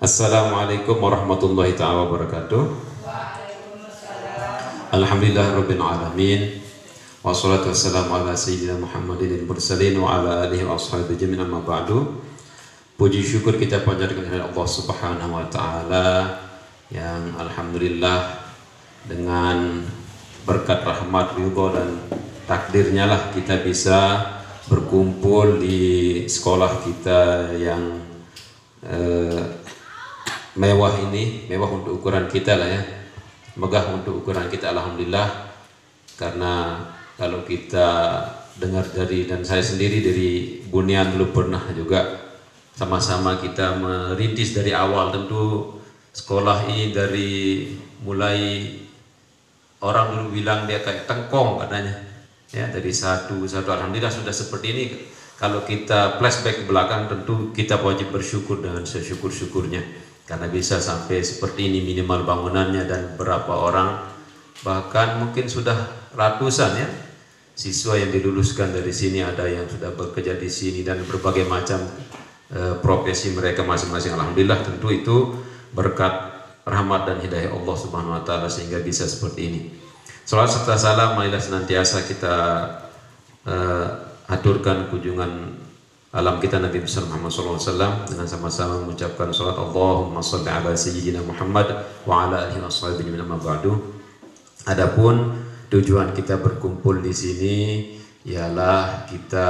Assalamualaikum warahmatullahi ta'ala wabarakatuh. Alhamdulillah rabbil alamin. Wassalatu wassalamu ala sayyidina Muhammadin al-mursalin wa ala alihi wa ashabihi jami'an amma ba'du. Puji syukur kita panjatkan kepada Allah Subhanahu wa taala yang alhamdulillah dengan berkat rahmat, ridha dan takdirnya lah kita bisa berkumpul di sekolah kita yang mewah ini, mewah untuk ukuran kita lah ya, megah untuk ukuran kita alhamdulillah. Karena kalau kita dengar dari, dan saya sendiri dari Bunian dulu pernah juga sama-sama kita merintis dari awal. Tentu sekolah ini dari mulai orang dulu bilang dia kayak tengkong katanya ya, dari satu alhamdulillah sudah seperti ini. Kalau kita flashback ke belakang tentu kita wajib bersyukur dengan sesyukur-syukurnya karena bisa sampai seperti ini, minimal bangunannya, dan berapa orang bahkan mungkin sudah ratusan ya siswa yang diluluskan dari sini, ada yang sudah bekerja di sini dan berbagai macam profesi mereka masing-masing. Alhamdulillah, tentu itu berkat rahmat dan hidayah Allah Subhanahu wa taala sehingga bisa seperti ini. Salawat serta salam marilah senantiasa kita aturkan kunjungan alam kita Nabi Muhammad SAW dengan sama-sama mengucapkan salat Allahumma sholli ala sayyidina Muhammad wa ala alihi washabihi min amma ba'du. Adapun tujuan kita berkumpul di sini ialah kita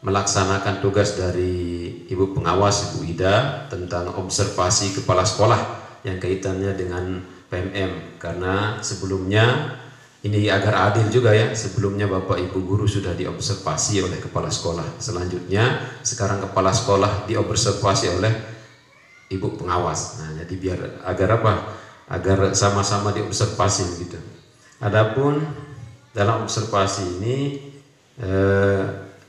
melaksanakan tugas dari Ibu Pengawas, Ibu Ida, tentang observasi kepala sekolah yang kaitannya dengan PMM. Karena sebelumnya ini agar adil juga ya, sebelumnya Bapak Ibu guru sudah diobservasi oleh kepala sekolah. Selanjutnya sekarang kepala sekolah diobservasi oleh Ibu Pengawas. Nah, jadi biar agar apa? Agar sama-sama diobservasi begitu. Adapun dalam observasi ini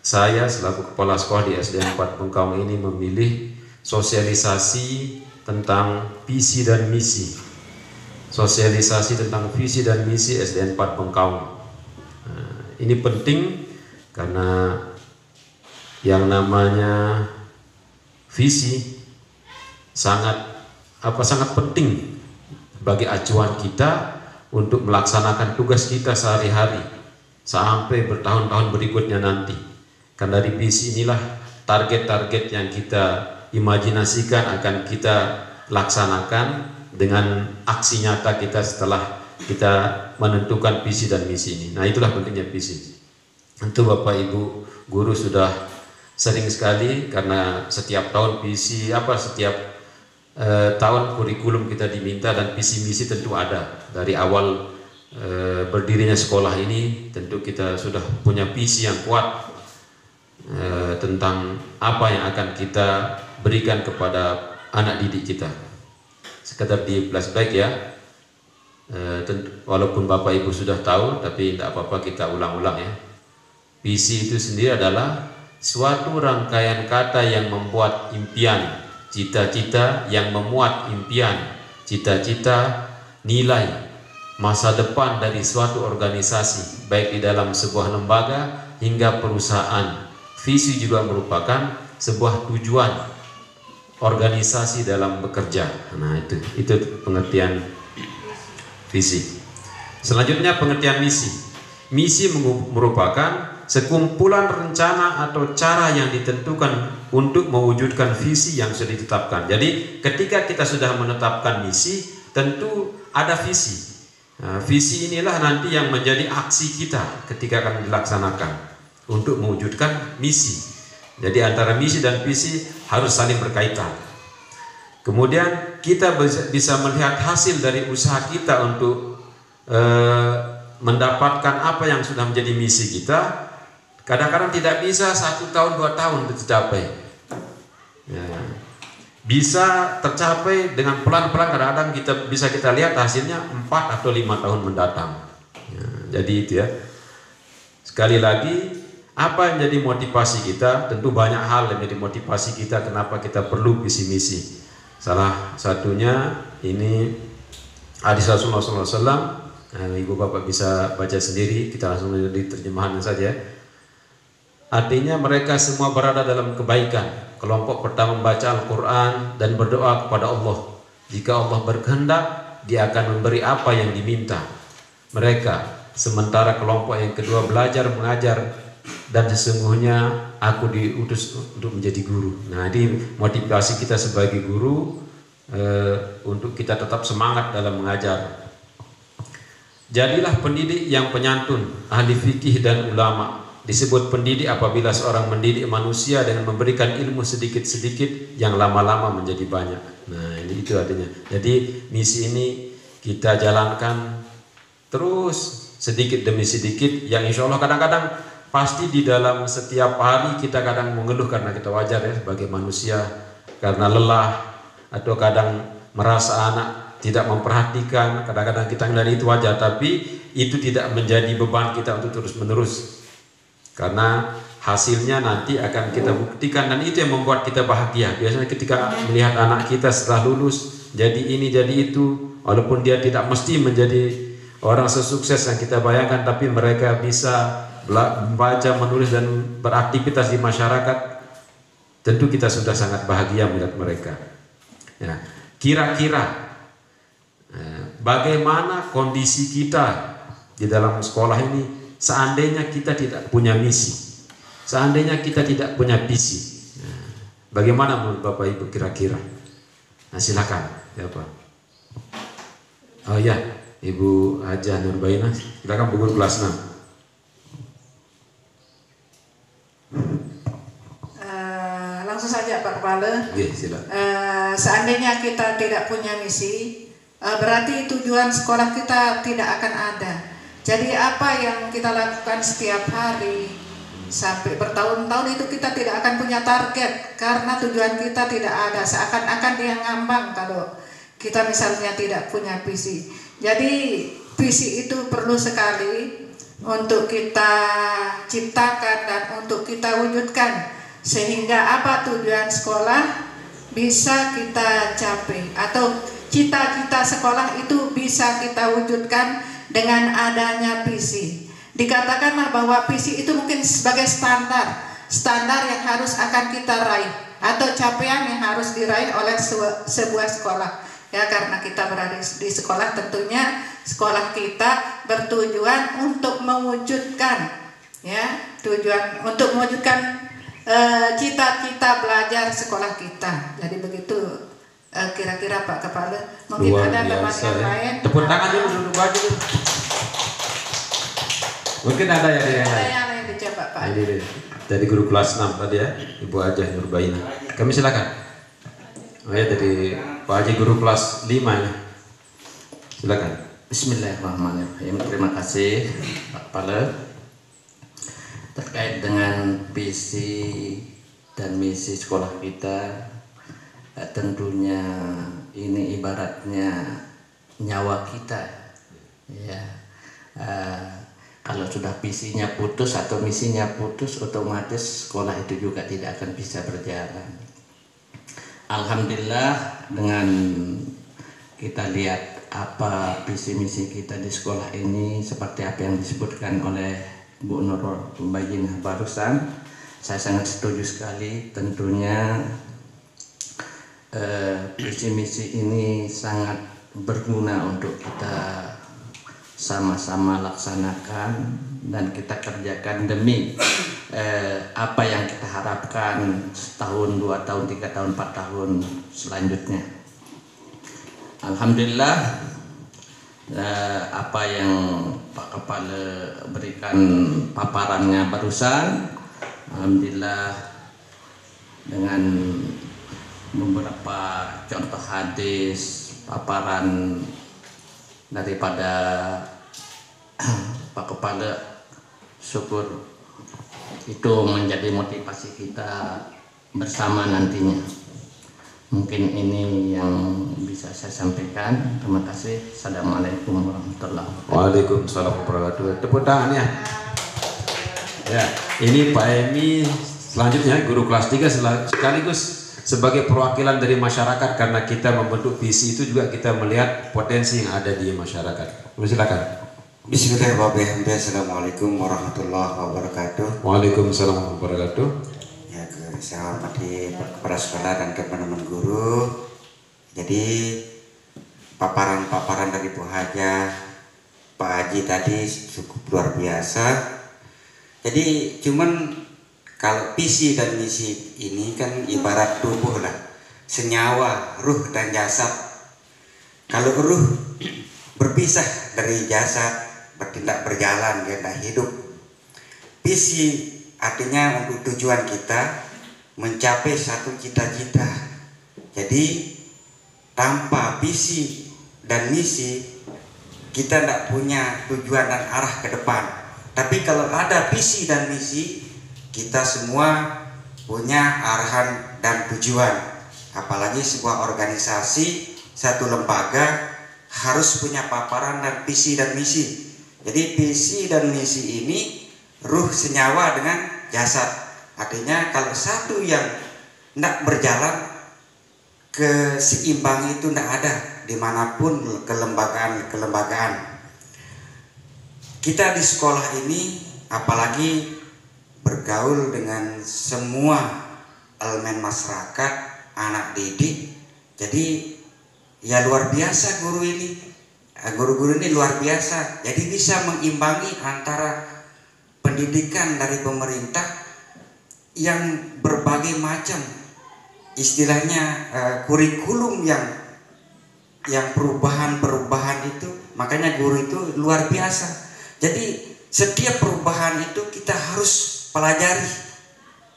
saya selaku kepala sekolah di SDN 4 Bengkaung ini memilih sosialisasi tentang visi dan misi. Sosialisasi tentang visi dan misi SDN 4 Bengkaung. Nah, ini penting karena yang namanya visi sangat penting bagi acuan kita untuk melaksanakan tugas kita sehari-hari sampai bertahun-tahun berikutnya nanti. Karena dari visi inilah target-target yang kita imajinasikan akan kita laksanakan dengan aksi nyata kita setelah kita menentukan visi dan misi ini. Nah, itulah pentingnya visi. Tentu Bapak Ibu guru sudah sering sekali, karena setiap tahun visi setiap tahun kurikulum kita diminta, dan visi misi tentu ada. Dari awal berdirinya sekolah ini tentu kita sudah punya visi yang kuat tentang apa yang akan kita berikan kepada anak didik kita. Sekedar di flashback ya, walaupun Bapak Ibu sudah tahu, tapi tidak apa-apa kita ulang-ulang ya. Visi itu sendiri adalah suatu rangkaian kata yang membuat impian, cita-cita yang memuat impian, cita-cita, nilai, masa depan dari suatu organisasi, baik di dalam sebuah lembaga hingga perusahaan. Visi juga merupakan sebuah tujuan organisasi dalam bekerja. Nah, itu pengertian visi. Selanjutnya pengertian misi. Misi merupakan sekumpulan rencana atau cara yang ditentukan untuk mewujudkan visi yang sudah ditetapkan. Jadi ketika kita sudah menetapkan misi, tentu ada visi. Nah, visi inilah nanti yang menjadi aksi kita ketika akan dilaksanakan untuk mewujudkan misi. Jadi antara misi dan visi harus saling berkaitan. Kemudian kita bisa melihat hasil dari usaha kita untuk mendapatkan apa yang sudah menjadi misi kita. Kadang-kadang tidak bisa 1 tahun 2 tahun tercapai ya. Bisa tercapai dengan pelan-pelan, kadang-kadang kita lihat hasilnya 4 atau 5 tahun mendatang ya. Jadi itu ya, sekali lagi, apa yang jadi motivasi kita? Tentu banyak hal yang jadi motivasi kita kenapa kita perlu visi misi. Salah satunya ini hadis Rasulullah SAW. Ibu bapak bisa baca sendiri, kita langsung di terjemahannya saja. Artinya mereka semua berada dalam kebaikan. Kelompok pertama membaca Al-Quran dan berdoa kepada Allah. Jika Allah berkehendak, Dia akan memberi apa yang diminta mereka. Sementara kelompok yang kedua belajar mengajar, dan sesungguhnya aku diutus untuk menjadi guru. Nah, ini motivasi kita sebagai guru untuk kita tetap semangat dalam mengajar. Jadilah pendidik yang penyantun, ahli fikih dan ulama. Disebut pendidik apabila seorang mendidik manusia dengan memberikan ilmu sedikit-sedikit yang lama-lama menjadi banyak. Nah, ini itu artinya. Jadi misi ini kita jalankan terus sedikit demi sedikit, yang insya Allah kadang-kadang pasti di dalam setiap hari kita kadang mengeluh karena kita wajar ya sebagai manusia, karena lelah atau kadang merasa anak tidak memperhatikan, kadang-kadang kita melihat itu wajar, tapi itu tidak menjadi beban kita untuk terus-menerus, karena hasilnya nanti akan kita buktikan, dan itu yang membuat kita bahagia. Biasanya ketika melihat anak kita setelah lulus jadi ini jadi itu, walaupun dia tidak mesti menjadi orang sesukses yang kita bayangkan, tapi mereka bisa membaca, menulis dan beraktivitas di masyarakat, tentu kita sudah sangat bahagia melihat mereka. Ya, kira-kira bagaimana kondisi kita di dalam sekolah ini seandainya kita tidak punya misi, seandainya kita tidak punya visi? Bagaimana menurut Bapak Ibu kira-kira? Nah, silakan ya Pak. Oh ya, Ibu Hajah Nurbainah, silakan Bu Guru kelas 6. Langsung saja Pak Kepala. Seandainya kita tidak punya misi, berarti tujuan sekolah kita tidak akan ada. Jadi apa yang kita lakukan setiap hari sampai bertahun-tahun itu kita tidak akan punya target, karena tujuan kita tidak ada. Seakan-akan dia ngambang kalau kita misalnya tidak punya visi. Jadi visi itu perlu sekali untuk kita ciptakan dan untuk kita wujudkan, sehingga apa tujuan sekolah bisa kita capai, atau cita-cita sekolah itu bisa kita wujudkan dengan adanya visi. Dikatakanlah bahwa visi itu mungkin sebagai standar yang harus akan kita raih, atau capaian yang harus diraih oleh sebuah sekolah. Ya, karena kita berada di sekolah, tentunya sekolah kita bertujuan untuk mewujudkan, ya, tujuan untuk mewujudkan cita-cita belajar sekolah kita. Jadi begitu kira-kira Pak Kepala. Mungkin luar ada teman biasa, yang ya. lain. Tepuk tangan dulu, duduk aja dulu. Mungkin ada yang lain. Ada yang lain dicoba Pak. Ini dari guru kelas 6 tadi ya, Ibu Hajah Nurbainah. Kami silakan. Oh ya, dari Pak Haji guru kelas 5 ya. Silakan. Bismillahirrahmanirrahim. Terima kasih Pak Kepala. Terkait dengan visi dan misi sekolah kita, tentunya ini ibaratnya nyawa kita, ya. Kalau sudah visinya putus atau misinya putus, otomatis sekolah itu juga tidak akan bisa berjalan. Alhamdulillah, dengan kita lihat apa visi misi kita di sekolah ini seperti apa yang disebutkan oleh Bu Nurbainah barusan, saya sangat setuju sekali. Tentunya visi misi ini sangat berguna untuk kita sama-sama laksanakan dan kita kerjakan demi apa yang kita harapkan setahun, 2 tahun, 3 tahun, 4 tahun selanjutnya. Alhamdulillah, apa yang Pak Kepala berikan paparannya barusan, alhamdulillah, dengan beberapa contoh hadis, paparan daripada Pak Kepala, syukur itu menjadi motivasi kita bersama nantinya. Mungkin ini yang bisa saya sampaikan. Terima kasih. Assalamualaikum warahmatullahi wabarakatuh. Waalaikumsalam warahmatullahi wabarakatuh. Tepuk tangan ya. Ya, ini Pak Emi selanjutnya guru kelas 3 sekaligus sebagai perwakilan dari masyarakat, karena kita membentuk visi itu juga kita melihat potensi yang ada di masyarakat. Silakan. Bismillahirrahmanirrahim. Assalamualaikum warahmatullahi wabarakatuh. Waalaikumsalam warahmatullahi wabarakatuh. Ya, saya hormati kepala sekolah dan teman-teman guru. Jadi paparan-paparan dari Bu Haja, Pak Haji tadi cukup luar biasa. Jadi cuman kalau visi dan misi ini kan ibarat tubuh lah, senyawa, ruh dan jasad. Kalau ruh berpisah dari jasad, bertindak berjalan, dia tidak hidup. Visi artinya untuk tujuan kita mencapai satu cita-cita. Jadi tanpa visi dan misi kita tidak punya tujuan dan arah ke depan. Tapi kalau ada visi dan misi, kita semua punya arahan dan tujuan. Apalagi sebuah organisasi, satu lembaga harus punya paparan dan visi dan misi. Jadi visi dan misi ini ruh senyawa dengan jasad. Artinya kalau satu yang tidak berjalan, keseimbangan itu tidak ada dimanapun kelembagaan. Kita di sekolah ini apalagi bergaul dengan semua elemen masyarakat, anak didik. Jadi ya luar biasa guru ini. Guru-guru ini luar biasa. Jadi bisa mengimbangi antara pendidikan dari pemerintah yang berbagai macam, istilahnya kurikulum yang perubahan itu. Makanya guru itu luar biasa. Jadi setiap perubahan itu kita harus pelajari,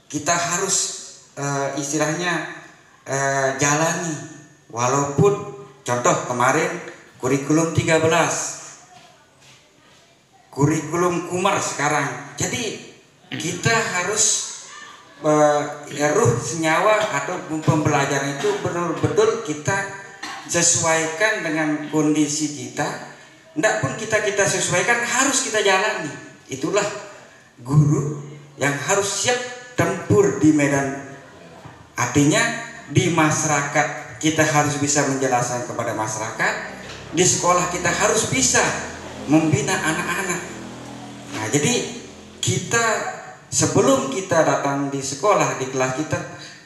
kita harus istilahnya jalani. Walaupun contoh kemarin kurikulum 13, kurikulum Kumar sekarang. Jadi kita harus ruh senyawa atau pembelajaran itu betul-betul kita sesuaikan dengan kondisi kita. Tidak pun kita sesuaikan, harus kita jalani. Itulah guru yang harus siap tempur di medan. Artinya di masyarakat kita harus bisa menjelaskan kepada masyarakat. Di sekolah kita harus bisa membina anak-anak. Nah, jadi kita sebelum kita datang di sekolah, di kelas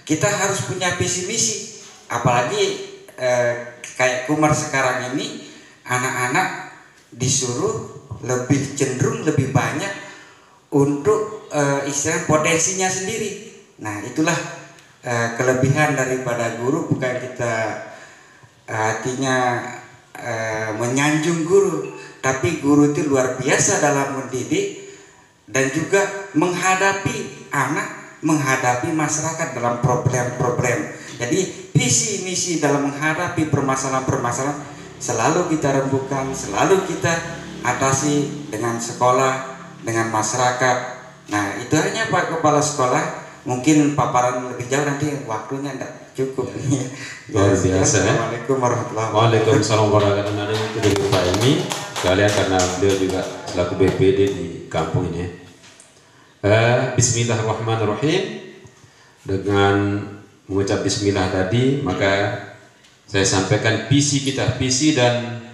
kita harus punya visi misi. Apalagi kayak Kumar sekarang ini, anak-anak disuruh lebih cenderung lebih banyak untuk istilah potensinya sendiri. Nah, itulah kelebihan daripada guru. Bukan kita artinya menyanjung guru, tapi guru itu luar biasa dalam mendidik dan juga menghadapi anak, menghadapi masyarakat dalam problem-problem. Jadi visi misi dalam menghadapi permasalahan-permasalahan selalu kita rembukan, selalu kita atasi dengan sekolah, dengan masyarakat. Nah, itu hanya Pak Kepala Sekolah. Mungkin paparan lebih jauh nanti waktunya tidak cukup. Luar biasa. Assalamualaikum warahmatullahi wabarakatuh. Waalaikumsalam warahmatullahi wabarakatuh. Itu dari Pak Emi sekalian karena beliau juga selaku BPD di kampung ini. Bismillahirrahmanirrahim. Dengan mengucap Bismillah tadi, maka saya sampaikan visi kita, visi dan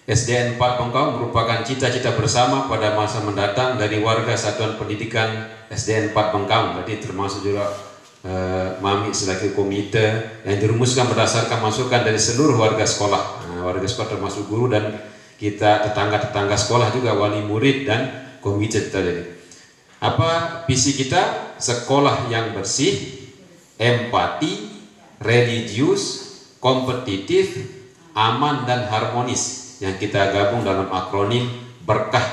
SDN 4 Bengkau merupakan cita-cita bersama pada masa mendatang dari warga Satuan Pendidikan SDN 4 Bengkau. Jadi termasuk juga Mami selaku komite yang dirumuskan berdasarkan masukan dari seluruh warga sekolah. Warga sekolah termasuk guru dan kita tetangga-tetangga sekolah juga, wali murid dan komite kita. Jadi apa visi kita? Sekolah yang bersih, empati, religius, kompetitif, aman dan harmonis, yang kita gabung dalam akronim berkah.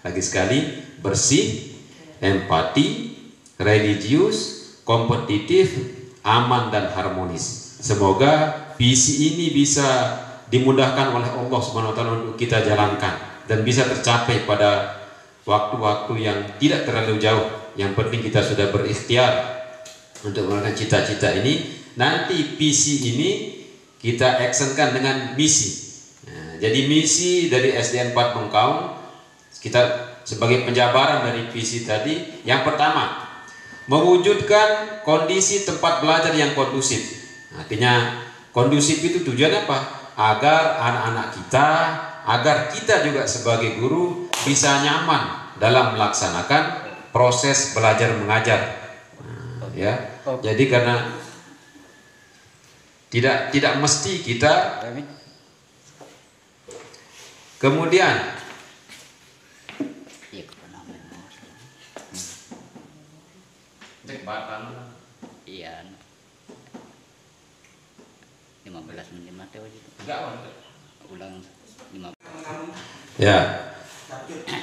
Lagi sekali, bersih, empati, religius, kompetitif, aman dan harmonis. Semoga visi ini bisa dimudahkan oleh Allah Subhanahu wa taala untuk kita jalankan dan bisa tercapai pada waktu-waktu yang tidak terlalu jauh. Yang penting kita sudah berikhtiar untuk melakukan cita-cita ini. Nanti visi ini kita actionkan dengan misi. Jadi misi dari SDN 4 Bengkau, kita sebagai penjabaran dari visi tadi, yang pertama, mewujudkan kondisi tempat belajar yang kondusif. Artinya kondusif itu tujuan apa? Agar anak-anak kita, agar kita juga sebagai guru bisa nyaman dalam melaksanakan proses belajar mengajar. Ya, jadi karena tidak mesti kita kemudian iya 15 menit Mateo itu ulang 15. Ya.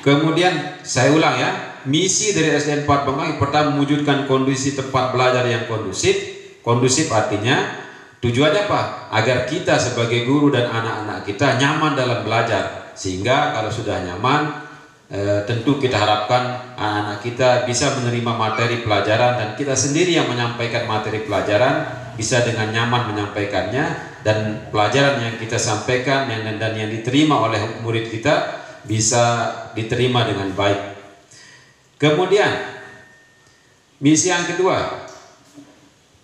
Kemudian saya ulang ya, misi dari SDN 4 Bengkong pertama mewujudkan kondisi tempat belajar yang kondusif. Kondusif artinya tujuannya apa? Agar kita sebagai guru dan anak-anak kita nyaman dalam belajar. Sehingga kalau sudah nyaman, tentu kita harapkan anak-anak kita bisa menerima materi pelajaran dan kita sendiri yang menyampaikan materi pelajaran bisa dengan nyaman menyampaikannya, dan pelajaran yang kita sampaikan dan yang diterima oleh murid kita bisa diterima dengan baik. Kemudian misi yang kedua,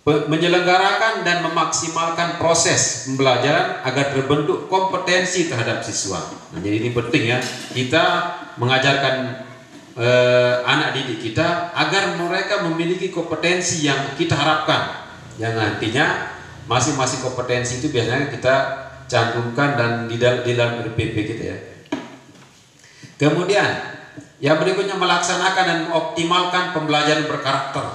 menyelenggarakan dan memaksimalkan proses pembelajaran agar terbentuk kompetensi terhadap siswa. Nah, jadi ini penting ya, kita mengajarkan anak didik kita agar mereka memiliki kompetensi yang kita harapkan, yang nantinya masing-masing kompetensi itu biasanya kita cantumkan dan di dalam RPP kita ya. Kemudian yang berikutnya, melaksanakan dan mengoptimalkan pembelajaran berkarakter.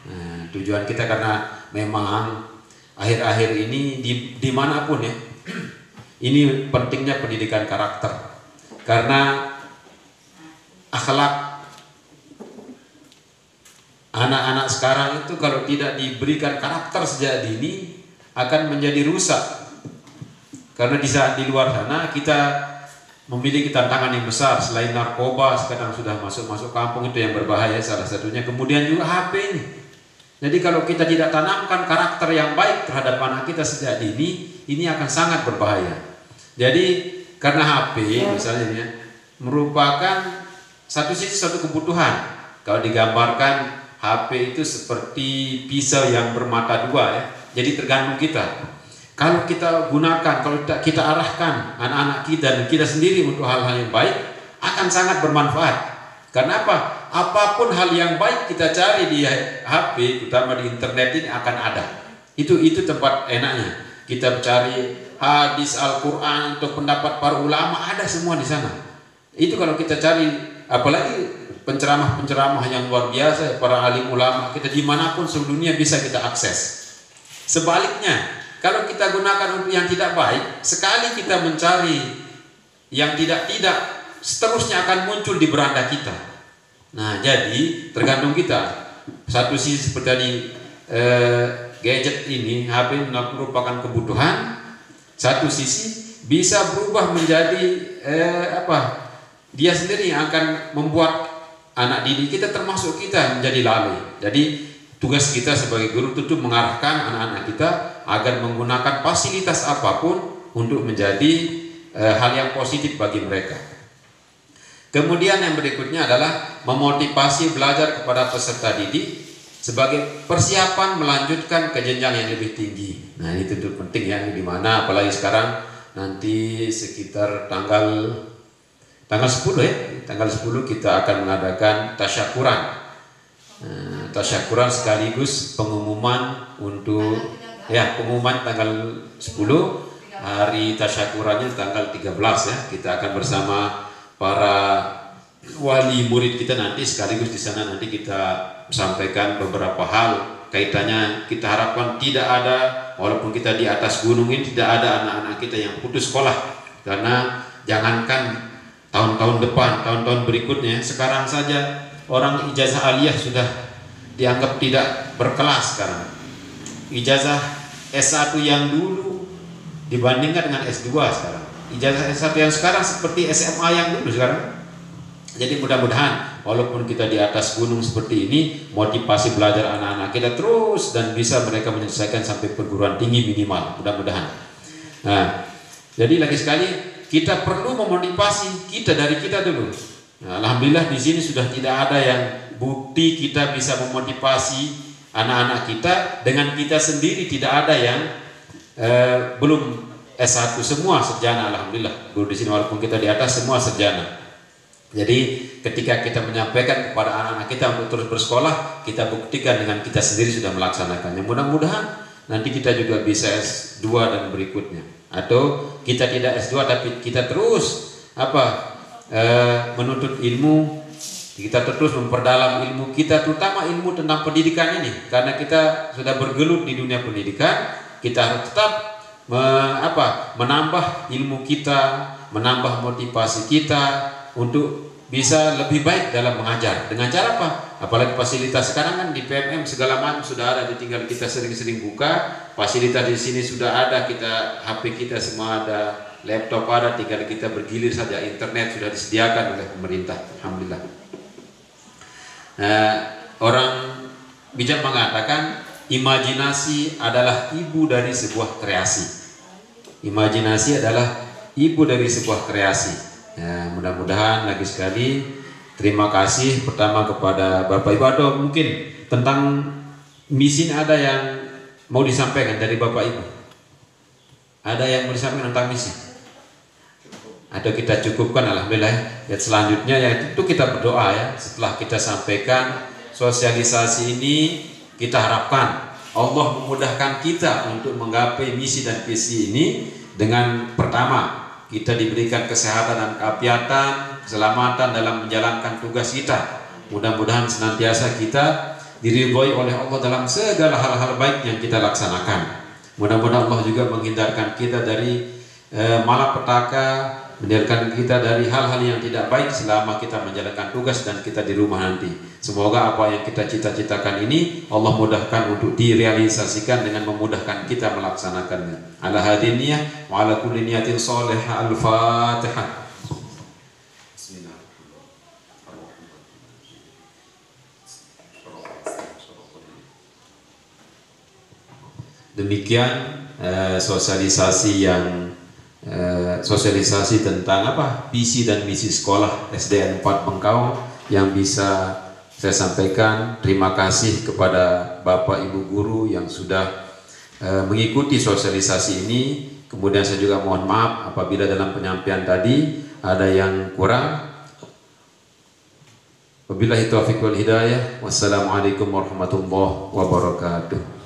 Nah, tujuan kita karena memang akhir-akhir ini dimanapun ya, ini pentingnya pendidikan karakter, karena akhlak anak-anak sekarang itu kalau tidak diberikan karakter sejak dini akan menjadi rusak. Karena di saat di luar sana kita memiliki tantangan yang besar, selain narkoba sekarang sudah masuk kampung, itu yang berbahaya salah satunya. Kemudian juga HP ini. Jadi kalau kita tidak tanamkan karakter yang baik terhadap anak kita sejak dini, ini akan sangat berbahaya. Jadi karena HP misalnya ya, merupakan satu sisi satu kebutuhan. Kalau digambarkan HP itu seperti pisau yang bermata dua ya. Jadi tergantung kita. Kalau kita gunakan, kalau kita arahkan anak-anak kita dan kita sendiri untuk hal-hal yang baik, akan sangat bermanfaat. Karena apa? Apapun hal yang baik kita cari di HP, terutama di internet ini akan ada. Itu tempat enaknya. Kita cari hadis Al-Quran atau pendapat para ulama, ada semua di sana. Itu kalau kita cari, apalagi penceramah-penceramah yang luar biasa, para alim ulama, kita dimanapun seluruh dunia bisa kita akses. Sebaliknya, kalau kita gunakan untuk yang tidak baik, sekali kita mencari yang tidak, seterusnya akan muncul di beranda kita. Nah, jadi tergantung kita. Satu sisi seperti tadi gadget ini, HP merupakan kebutuhan. Satu sisi bisa berubah menjadi dia sendiri yang akan membuat anak didik kita, termasuk kita, menjadi lalai. Jadi tugas kita sebagai guru tentu mengarahkan anak-anak kita agar menggunakan fasilitas apapun untuk menjadi hal yang positif bagi mereka. Kemudian yang berikutnya adalah memotivasi belajar kepada peserta didik sebagai persiapan melanjutkan ke jenjang yang lebih tinggi. Nah, ini tentu penting ya, di mana apalagi sekarang nanti sekitar tanggal 10 ya, tanggal 10 kita akan mengadakan tasyakuran. Tasyakuran sekaligus pengumuman untuk pengumuman tanggal 10, hari tasyakurannya tanggal 13 ya. Kita akan bersama para wali murid kita nanti, sekaligus di sana nanti kita sampaikan beberapa hal kaitannya. Kita harapkan tidak ada, walaupun kita di atas gunung ini, tidak ada anak-anak kita yang putus sekolah. Karena jangankan tahun-tahun depan, tahun-tahun berikutnya, sekarang saja orang ijazah aliyah sudah dianggap tidak berkelas sekarang. Ijazah S1 yang dulu dibandingkan dengan S2 sekarang. Ijazah S1 yang sekarang seperti SMA yang dulu sekarang. Jadi mudah-mudahan walaupun kita di atas gunung seperti ini, motivasi belajar anak-anak kita terus dan bisa mereka menyelesaikan sampai perguruan tinggi minimal, mudah-mudahan. Nah, jadi lagi sekali kita perlu memotivasi dari kita dulu. Nah, alhamdulillah di sini sudah tidak ada yang bukti kita bisa memotivasi anak-anak kita dengan kita sendiri, tidak ada yang belum S1, semua sarjana, alhamdulillah. Guru di sini walaupun kita di atas semua sarjana. Jadi ketika kita menyampaikan kepada anak-anak kita untuk terus bersekolah, kita buktikan dengan kita sendiri sudah melaksanakannya. Mudah-mudahan nanti kita juga bisa S2 dan berikutnya. Atau kita tidak S2 tapi kita terus menuntut ilmu, kita terus memperdalam ilmu kita, terutama ilmu tentang pendidikan ini. Karena kita sudah bergelut di dunia pendidikan, kita harus tetap menambah ilmu kita, menambah motivasi kita untuk bisa lebih baik dalam mengajar. Dengan cara apa? Apalagi fasilitas sekarang kan di PMM segala macam sudah ada, tinggal kita sering-sering buka. Fasilitas di sini sudah ada, kita HP kita semua ada, laptop ada, tinggal kita bergilir saja. Internet sudah disediakan oleh pemerintah. Alhamdulillah. Orang bijak mengatakan imajinasi adalah ibu dari sebuah kreasi. Imajinasi adalah ibu dari sebuah kreasi. Ya, mudah-mudahan lagi sekali terima kasih pertama kepada Bapak Ibu. Atau mungkin tentang misi ada yang mau disampaikan dari Bapak Ibu? Ada yang mau disampaikan tentang misi? Atau kita cukupkan? Alhamdulillah. Dan selanjutnya ya itu kita berdoa ya. Setelah kita sampaikan sosialisasi ini, kita harapkan Allah memudahkan kita untuk menggapai misi dan visi ini dengan pertama kita diberikan kesehatan dan keapiatan, keselamatan dalam menjalankan tugas kita. Mudah-mudahan senantiasa kita diridhoi oleh Allah dalam segala hal-hal baik yang kita laksanakan. Mudah-mudahan Allah juga menghindarkan kita dari malapetaka, menghindarkan kita dari hal-hal yang tidak baik selama kita menjalankan tugas dan kita di rumah nanti. Semoga apa yang kita cita-citakan ini Allah mudahkan untuk direalisasikan dengan memudahkan kita melaksanakannya. Ala hadiniyah wa ala kulli niyatin salihah. Al-Fatihah. Demikian sosialisasi tentang visi dan misi sekolah SDN 4 Bengkau yang bisa saya sampaikan. Terima kasih kepada Bapak Ibu guru yang sudah mengikuti sosialisasi ini. Kemudian saya juga mohon maaf apabila dalam penyampaian tadi ada yang kurang. Wabillahi taufiq wal hidayah. Wassalamualaikum warahmatullahi wabarakatuh.